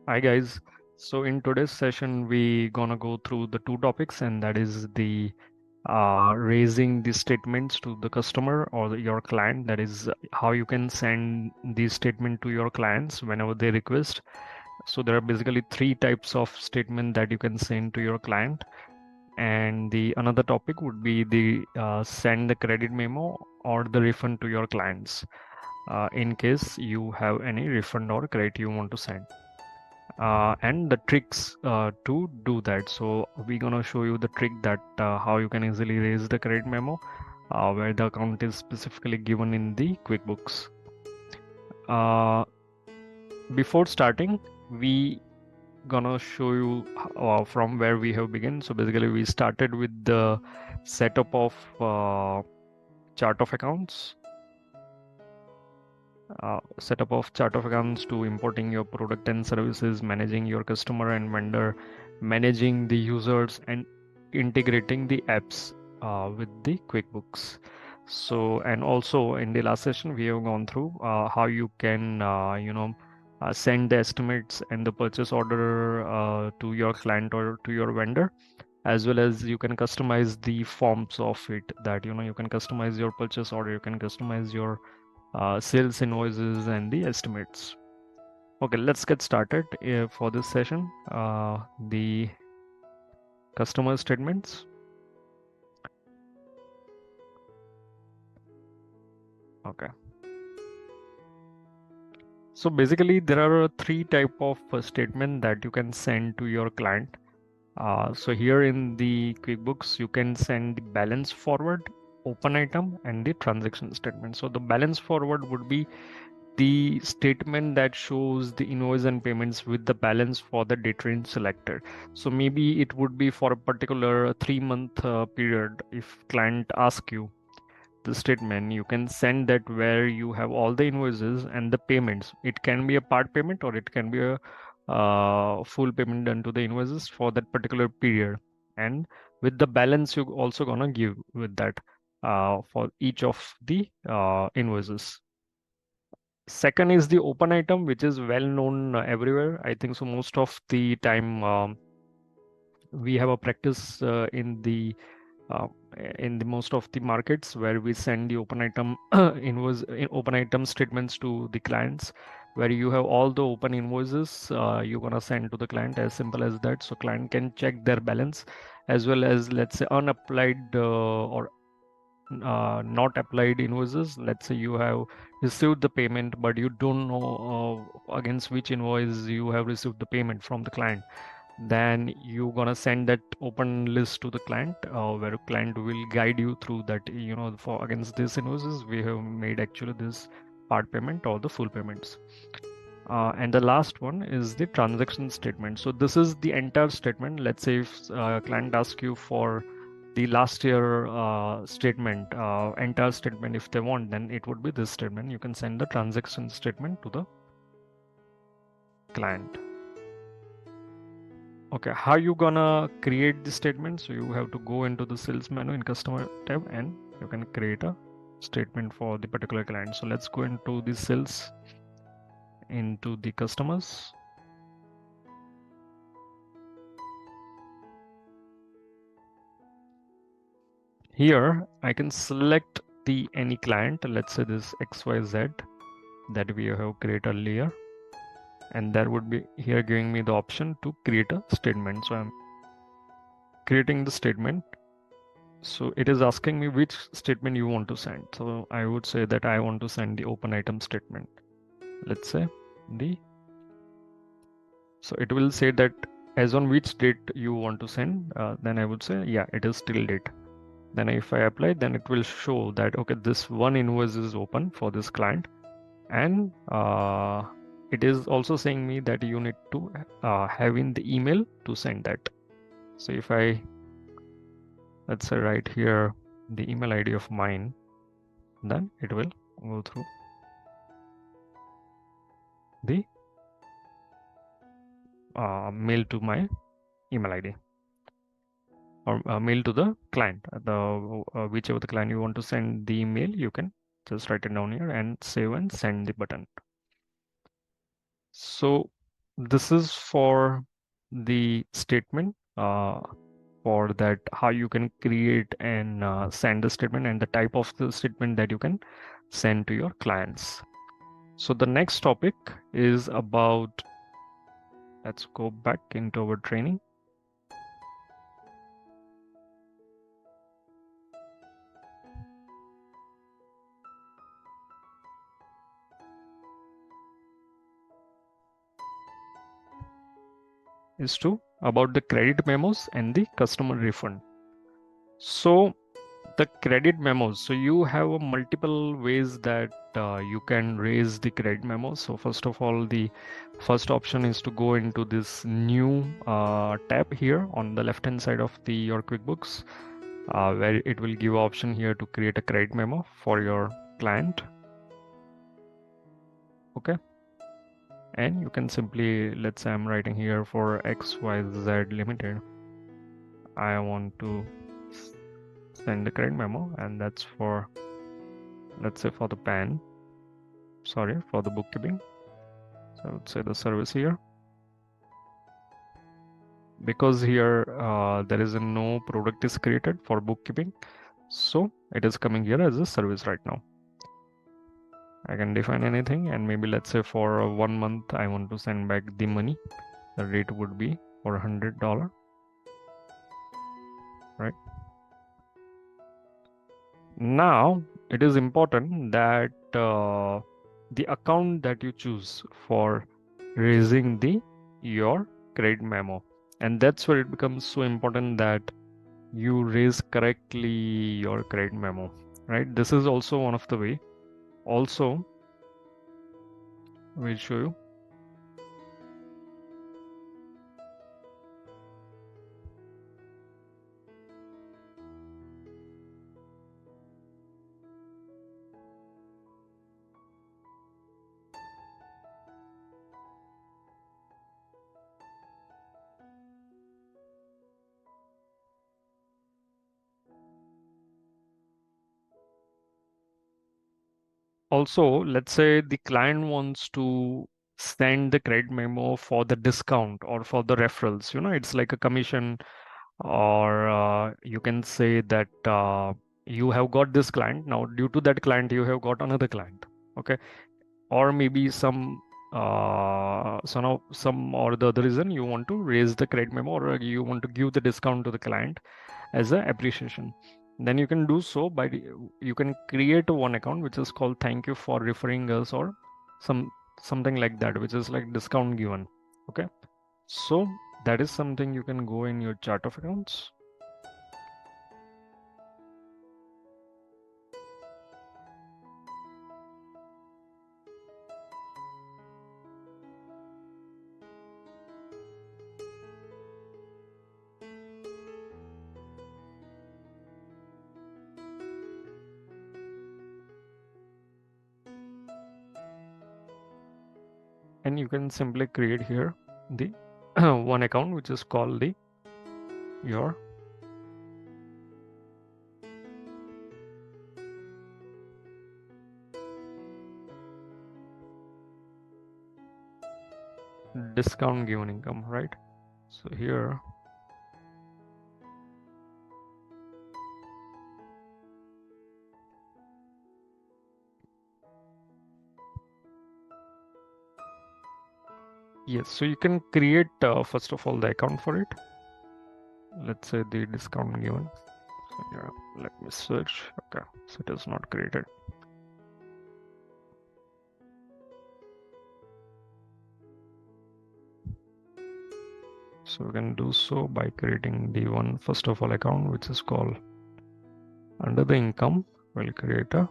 Hi guys. So in today's session, we gonna go through the two topics, and that is the raising the statements to the customer or your client. That is how you can send the statement to your clients whenever they request. So there are basically three types of statement that you can send to your client. And the another topic would be the send the credit memo or the refund to your clients in case you have any refund or credit you want to send. And the tricks to do that. So we're gonna show you the trick that how you can easily raise the credit memo where the account is specifically given in the QuickBooks. Uh, Before starting, we gonna show you from where we have begun. So basically, we started with the setup of chart of accounts. Setup of chart of accounts to importing your product and services, managing your customer and vendor, managing the users, and integrating the apps with the QuickBooks. So, and also in the last session, we have gone through how you can, send the estimates and the purchase order to your client or to your vendor, as well as you can customize the forms of it. That you can customize your purchase order, you can customize your sales invoices and the estimates. Okay, let's get started for this session. The customer statements. Okay. So basically, there are three type of statement that you can send to your client. So here in the QuickBooks, you can send the balance forward, open item, and the transaction statement. So the balance forward would be the statement that shows the invoice and payments with the balance for the date range selected. So maybe it would be for a particular 3-month period. If client asks you the statement, you can send that where you have all the invoices and the payments. It can be a part payment or it can be a full payment done to the invoices for that particular period. And with the balance, you also gonna give with that for each of the invoices. Second is the open item, which is well known everywhere. I think so. Most of the time, we have a practice uh, in the most of the markets where we send the open item invoice open item statements to the clients, where you have all the open invoices you're gonna send to the client, as simple as that. So client can check their balance, as well as, let's say, unapplied or not applied invoices. Let's say you have received the payment, but you don't know against which invoice you have received the payment from the client. Then you're gonna send that open list to the client, where client will guide you through that. For against these invoices, we have made actually this part payment or the full payments. And the last one is the transaction statement. So this is the entire statement. Let's say if client asks you for the last year statement, entire statement, if they want, then it would be this statement. You can send the transaction statement to the client. Okay, how you gonna create the statement? So you have to go into the sales menu in customer tab, and you can create a statement for the particular client. So let's go into the sales, into the customers. Here I can select the any client, let's say this XYZ that we have created earlier, and that would be here giving me the option to create a statement. So I'm creating the statement. So it is asking me which statement you want to send. So I would say that I want to send the open item statement. Let's say so it will say that as on which date you want to send. Then I would say, yeah, it is till date. Then if I apply, then it will show that, okay, this one invoice is open for this client. And it is also saying me that you need to have in the email to send that. So if I, let's say, right here the email ID of mine, then it will go through the mail to my email ID, or mail to the client. Whichever the client you want to send the email, you can just write it down here and save and send the button. So this is for the statement, for that how you can create and send the statement and the type of the statement that you can send to your clients. So the next topic is about, let's go back into our training. Is to about the credit memos and the customer refund. So the credit memos, so you have multiple ways that you can raise the credit memos. So first of all, the first option is to go into this new tab here on the left hand side of your QuickBooks, where it will give option here to create a credit memo for your client. Okay, and you can simply, let's say I'm writing here for XYZ Limited, I want to send the credit memo, and that's for, let's say, for the PAN, sorry, for the bookkeeping. So I would say the service here, because here there is no product is created for bookkeeping, so it is coming here as a service right now. I can define anything, and maybe let's say for 1 month I want to send back the money. The rate would be for $100, right? Now it is important that the account that you choose for raising your credit memo, and that's where it becomes so important that you raise correctly your credit memo, right? This is also one of the way. Also, we'll show you. Also, let's say the client wants to send the credit memo for the discount or for the referrals, it's like a commission, or you can say that you have got this client, now due to that client you have got another client, okay, or maybe some or the other reason you want to raise the credit memo, or you want to give the discount to the client as a appreciation. Then you can do so by you can create one account which is called thank you for referring us, or something like that, which is like discount given. Okay, so that is something you can go in your chart of accounts. And you can simply create here the one account which is called your discount given income, right? So here yes, so you can create first of all the account for it. Let's say the discount given. So here, let me search. Okay, so it is not created. So we can do so by creating the one first of all account which is called under the income. We'll create a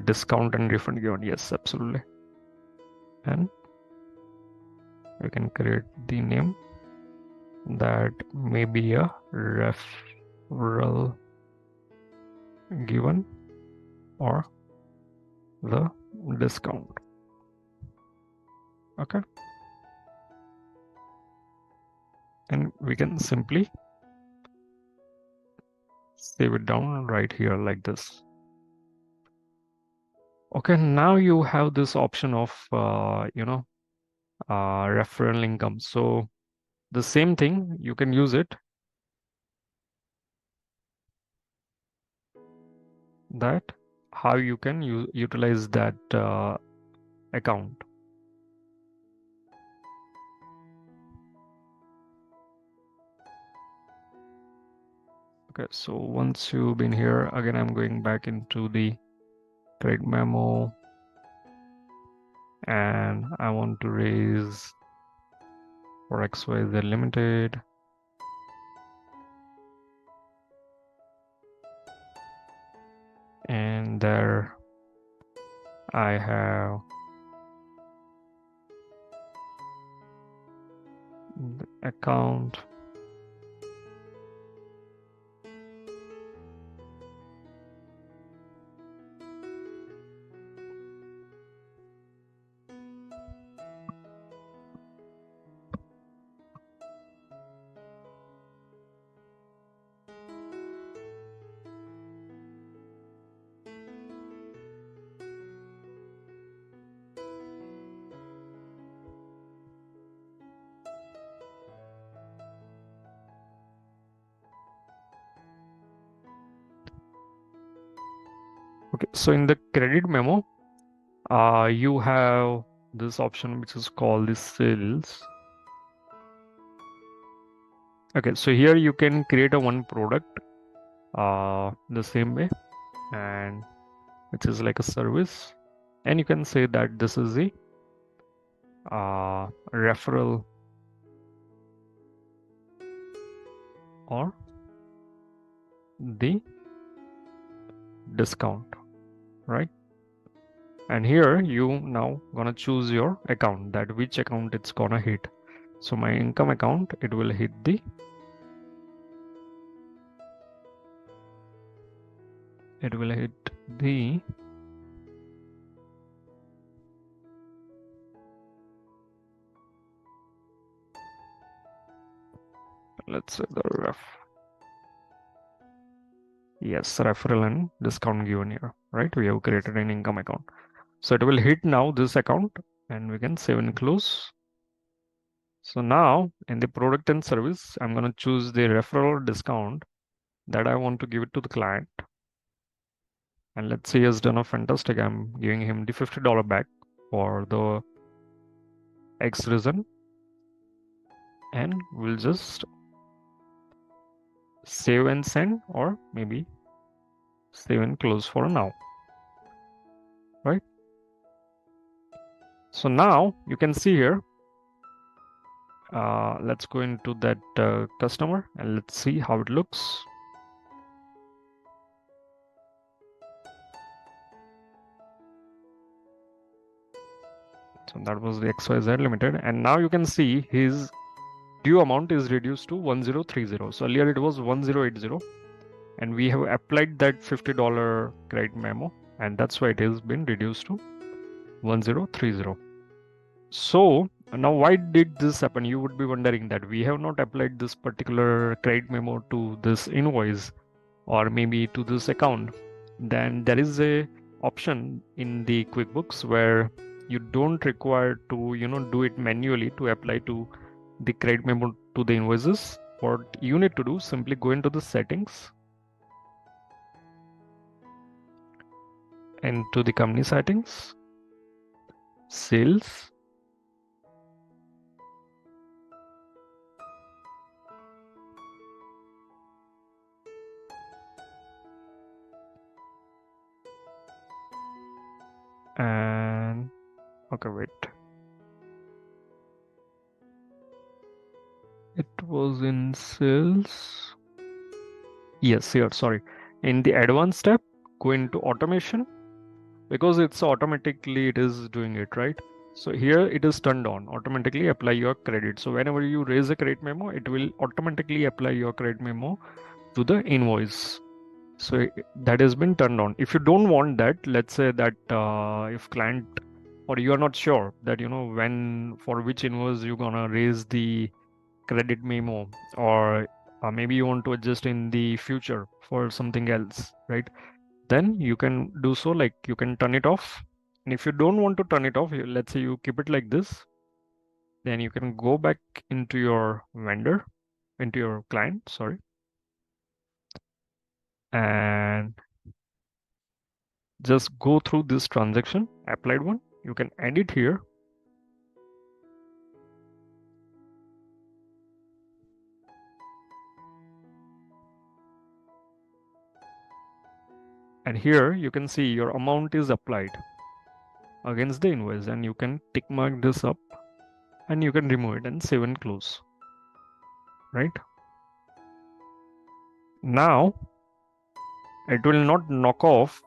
discount and refund given. Yes, absolutely. And we can create the name that may be a referral given or the discount. Okay, and we can simply save it down right here like this. Okay, now you have this option of referral income. So the same thing, you can use it, that how you can utilize that account. Okay, so once you've been here, again, I'm going back into the credit memo, and I want to raise for XYZ Limited. And there I have the account. Okay, so in the credit memo, you have this option which is called the sales. Okay, so here you can create a one product the same way, and which is like a service, and you can say that this is the referral or the discount, right? And here you now gonna choose your account, that which account it's gonna hit. So my income account, it will hit the let's say the referral and discount given here, right? We have created an income account, so it will hit now this account, and we can save and close. So now in the product and service, I'm going to choose the referral discount that I want to give it to the client. And let's say he has done a fantastic. I'm giving him the $50 back for the X reason. And we'll just save and send, or maybe save and close for now, right? So now you can see here, let's go into that customer and let's see how it looks. So that was the XYZ Limited, and now you can see his due amount is reduced to 1030. So earlier it was 1080, and we have applied that $50 credit memo, and that's why it has been reduced to 1030. So now why did this happen? You would be wondering that we have not applied this particular credit memo to this invoice or maybe to this account. Then there is a option in the QuickBooks where you don't require to do it manually to apply to the credit memo to the invoices. What you need to do, simply go into the settings, into the company settings, sales, and okay, wait, it was in sales. Yes, here, sorry. In the advanced step, go into automation, because it's automatically it is doing it, right? So here it is turned on, automatically apply your credit. So whenever you raise a credit memo, it will automatically apply your credit memo to the invoice. So that has been turned on. If you don't want that, let's say that if client, or you are not sure that when, for which invoice you're gonna raise the credit memo, or maybe you want to adjust in the future for something else, right? Then you can do so, like you can turn it off. And if you don't want to turn it off, let's say you keep it like this, Then you can go back into your client, sorry, and just go through this transaction, applied one. You can edit here. And here you can see your amount is applied against the invoice, and you can tick mark this up and you can remove it and save and close, right? Now it will not knock off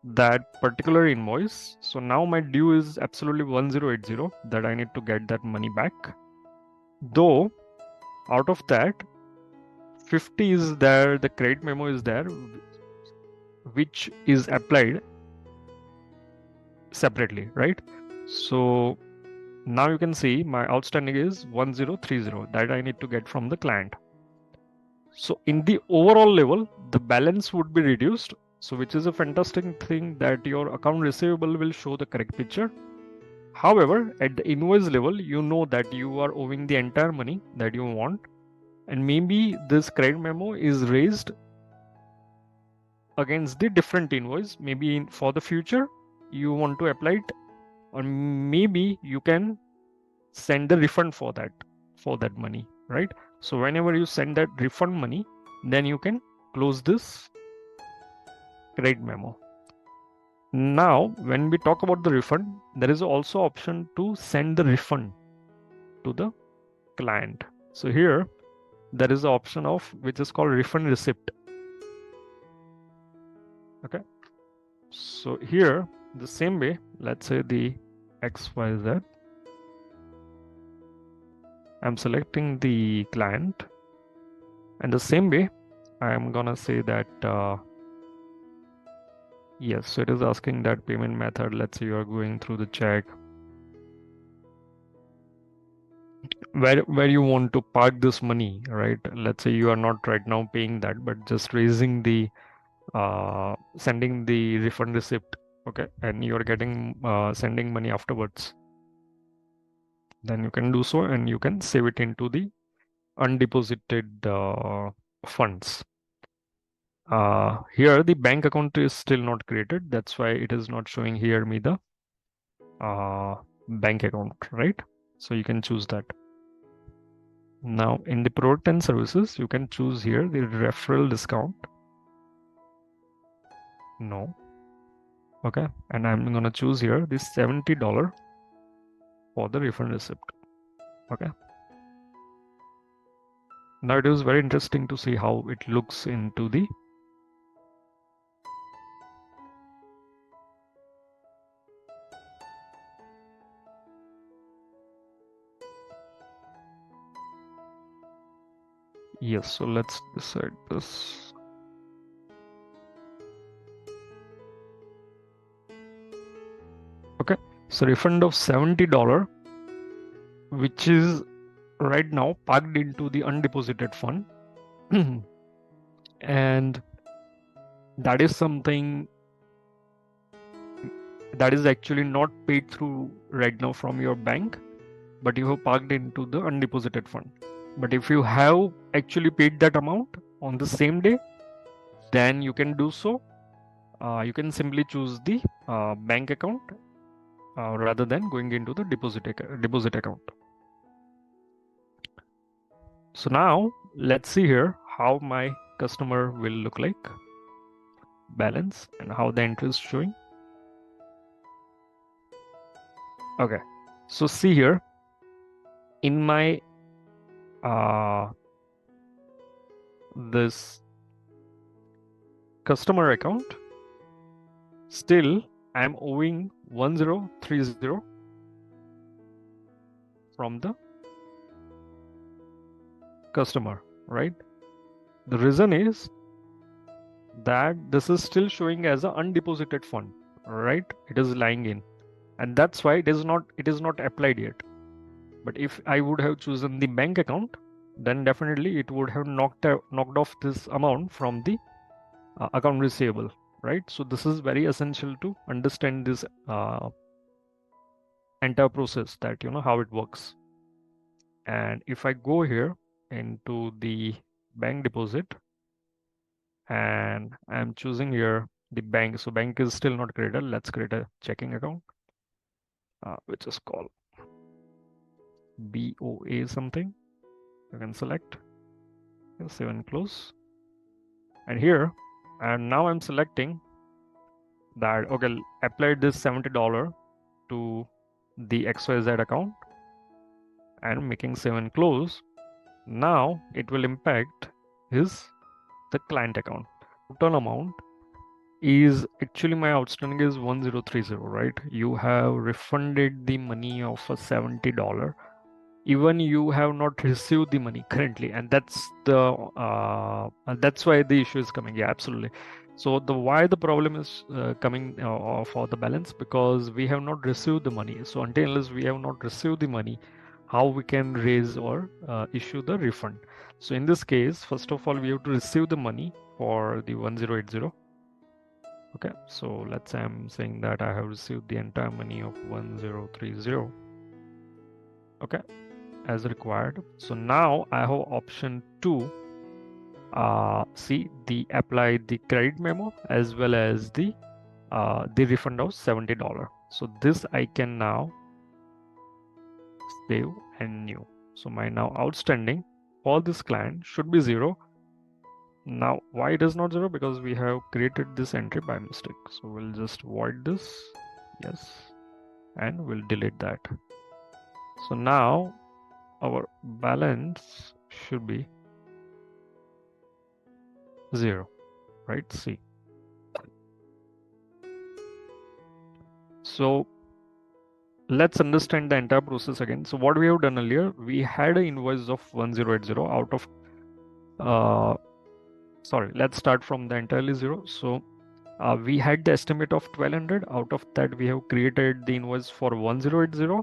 that particular invoice. So now my due is absolutely 1080, that I need to get that money back. Though out of that, 50 is there, the credit memo is there, which is applied separately, right? So now you can see my outstanding is 1030 that I need to get from the client. So in the overall level, the balance would be reduced. So which is a fantastic thing, that your account receivable will show the correct picture. However, at the invoice level, you know that you are owing the entire money that you want, and maybe this credit memo is raised against the different invoice. Maybe for the future you want to apply it, or maybe you can send the refund for that money, right? So whenever you send that refund money, then you can close this credit memo. Now when we talk about the refund, there is also option to send the refund to the client. So here there is an option of which is called refund receipt. Okay, so here the same way, let's say the XYZ, I'm selecting the client, and the same way I'm gonna say that yes, so it is asking that payment method. Let's say you are going through the check, where you want to park this money, right? Let's say you are not right now paying that, but just raising the sending the refund receipt, okay, and you are getting sending money afterwards, then you can do so, and you can save it into the undeposited funds. Here the bank account is still not created, that's why it is not showing here me the bank account, right? So you can choose that. Now in the product and services, you can choose here the referral discount. No. Okay, and I'm gonna choose here this $70 for the refund receipt. Okay, now it is very interesting to see how it looks into the yes, so let's decide this. Okay, so refund of $70, which is right now parked into the undeposited fund. And that is something that is actually not paid through right now from your bank, but you have parked into the undeposited fund. But if you have actually paid that amount on the same day, then you can do so. You can simply choose the bank account rather than going into the deposit account. So now let's see here how my customer will look like, balance, and how the entry is showing. Okay, so see here in my this customer account, still I'm owing 1030 from the customer, right? The reason is that this is still showing as an undeposited fund, right? It is lying in, and that's why it is not applied yet. But if I would have chosen the bank account, then definitely it would have knocked off this amount from the account receivable, right? So this is very essential to understand this entire process, that how it works. And if I go here into the bank deposit and I'm choosing here the bank, so bank is still not created. Let's create a checking account, which is called BOA something. You can select, save and close. And here, and now I'm selecting that, okay, apply this $70 to the XYZ account and making save and close. Now it will impact the client account. Total amount is actually my outstanding is 1030, right? You have refunded the money of $70. Even you have not received the money currently, and that's why the issue is coming. Yeah, absolutely. So why the problem is coming for the balance, because we have not received the money. So unless we have not received the money, how we can raise or issue the refund? So in this case, first of all, we have to receive the money for the 1080. Okay, so let's say I'm saying that I have received the entire money of 1030. Okay, as required. So now I have option to see the apply the credit memo as well as the refund of $70. So this I can now save and new. So my now outstanding for this client should be 0. Now why it is not 0? Because we have created this entry by mistake. So we'll just void this, yes, and we'll delete that. So now our balance should be 0, right? See. So let's understand the entire process again. So what we have done earlier, we had an invoice of 1080 out of sorry, let's start from the entirely 0. So we had the estimate of 1200. Out of that, we have created the invoice for 1080.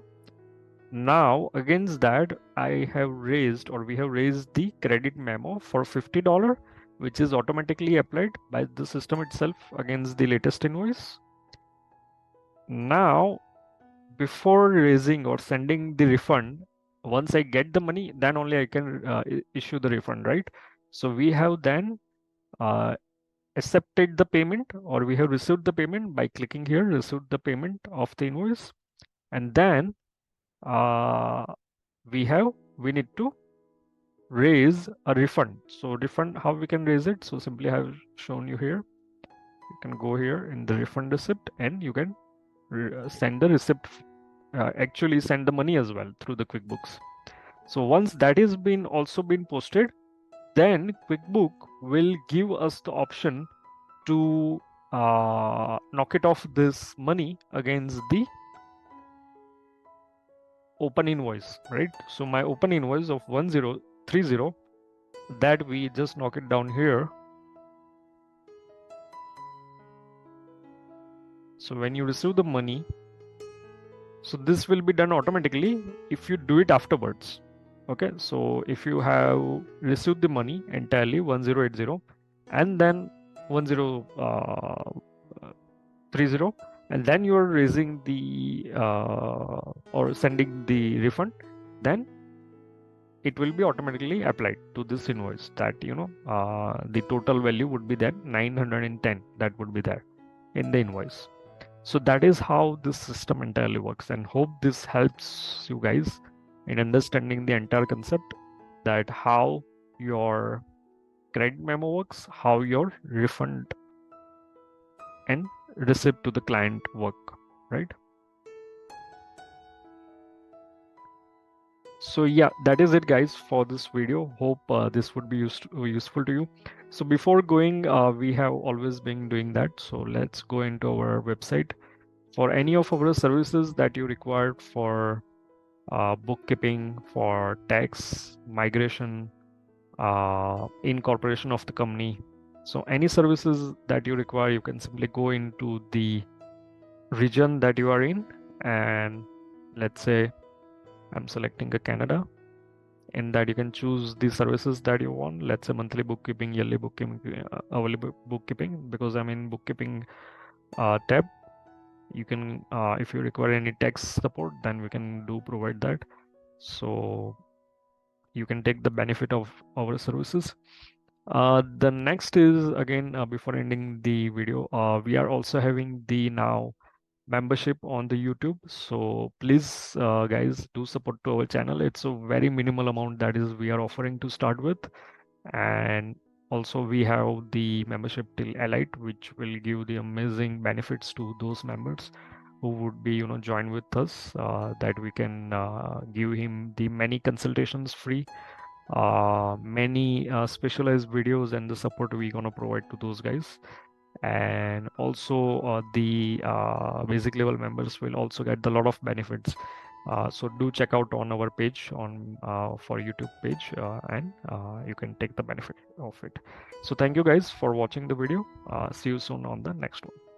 Now against that, I have raised, or we have raised the credit memo for $50, which is automatically applied by the system itself against the latest invoice. Now, before raising or sending the refund, once I get the money, then only I can issue the refund, right? So we have then accepted the payment, or we have received the payment by clicking here, received the payment of the invoice, and then we need to raise a refund. So refund, how we can raise it? So simply I have shown you here. You can go here in the refund receipt and you can send the receipt, actually send the money as well through the QuickBooks. So once that is also been posted, then QuickBook will give us the option to knock it off this money against the open invoice, right? So my open invoice of 1030, that we just knock it down here. So when you receive the money, so this will be done automatically if you do it afterwards. Okay, so if you have received the money entirely 1080 and then 1030, and then you are raising the or sending the refund, then it will be automatically applied to this invoice. That the total value would be then 910. That would be there in the invoice. So that is how this system entirely works, and hope this helps you guys in understanding the entire concept, that how your credit memo works, how your refund and receipt to the client work, right? So yeah, that is it guys for this video. Hope this would be useful to you. So before going, we have always been doing that. So let's go into our website. For any of our services that you require for bookkeeping, for tax, migration, incorporation of the company. So any services that you require, you can simply go into the region that you are in, and let's say I'm selecting Canada. In that you can choose the services that you want. Let's say monthly bookkeeping, yearly bookkeeping, hourly bookkeeping, because I'm in bookkeeping tab. You can, if you require any tax support, then we can do provide that. So you can take the benefit of our services. The next is again, before ending the video, we are also having the now membership on the YouTube. So please, guys, do support to our channel. It's a very minimal amount that is we are offering to start with, and also we have the membership till Elite, which will give the amazing benefits to those members who would be, join with us. That we can give him the many consultations free, many specialized videos, and the support we're gonna provide to those guys. And also the basic level members will also get a lot of benefits. So do check out on our page on for YouTube page, and you can take the benefit of it. So thank you guys for watching the video. See you soon on the next one.